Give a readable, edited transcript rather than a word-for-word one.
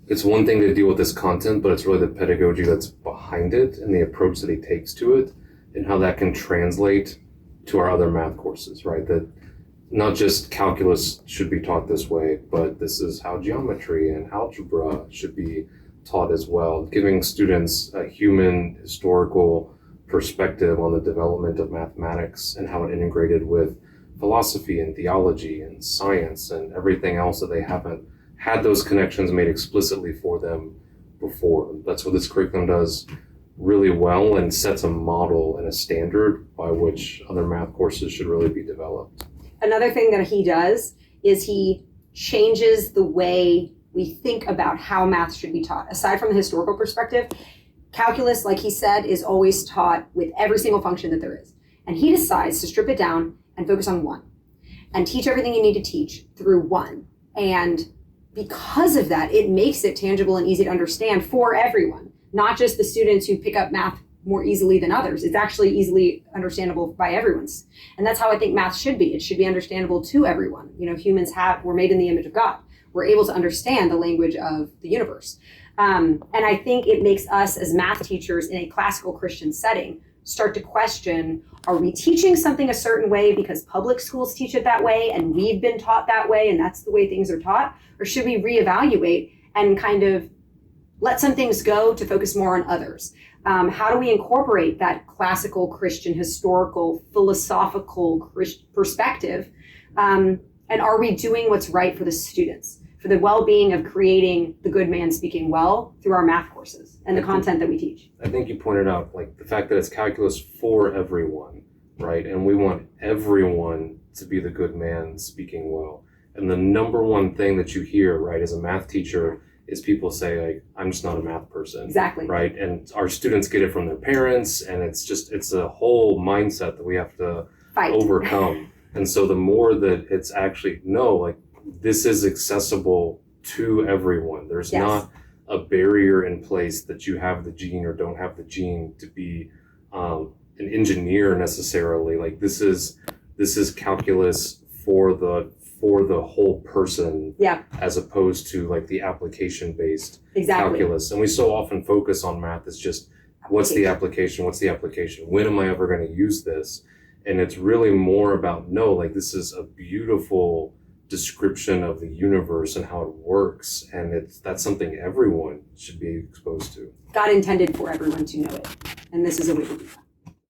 it's one thing to deal with this content, but it's really the pedagogy that's behind it and the approach that he takes to it and how that can translate to our other math courses, right? That not just calculus should be taught this way, but this is how geometry and algebra should be taught as well, giving students a human historical perspective on the development of mathematics and how it integrated with philosophy and theology and science and everything else that they haven't had those connections made explicitly for them before. That's what this curriculum does really well and sets a model and a standard by which other math courses should really be developed. Another thing that he does is he changes the way we think about how math should be taught. Aside from the historical perspective, calculus, like he said, is always taught with every single function that there is. And he decides to strip it down and focus on one and teach everything you need to teach through one. And because of that, it makes it tangible and easy to understand for everyone, not just the students who pick up math more easily than others. It's actually easily understandable by everyone's. And that's how I think math should be. It should be understandable to everyone. You know, humans we're made in the image of God. We're able to understand the language of the universe. And I think it makes us as math teachers in a classical Christian setting start to question, are we teaching something a certain way because public schools teach it that way and we've been taught that way and that's the way things are taught? Or should we reevaluate and kind of let some things go to focus more on others? How do we incorporate that classical Christian, historical, philosophical perspective? And are we doing what's right for the students, for the well-being of creating the good man speaking well through our math courses and the content that we teach? I think you pointed out like the fact that it's calculus for everyone, right? And we want everyone to be the good man speaking well. And the number one thing that you hear, right, as a math teacher is people say, like, I'm just not a math person. Exactly. Right? And our students get it from their parents, and it's a whole mindset that we have to overcome. And so the more that it's actually, no, like, this is accessible to everyone. There's not a barrier in place that you have the gene or don't have the gene to be an engineer necessarily. Like, this is calculus for the whole person, as opposed to like the application-based calculus. And we so often focus on math as just what's the application? When am I ever going to use this? And it's really more about, no, like this is a beautiful description of the universe and how it works, and that's something everyone should be exposed to. God intended for everyone to know it, and this is a way to do that.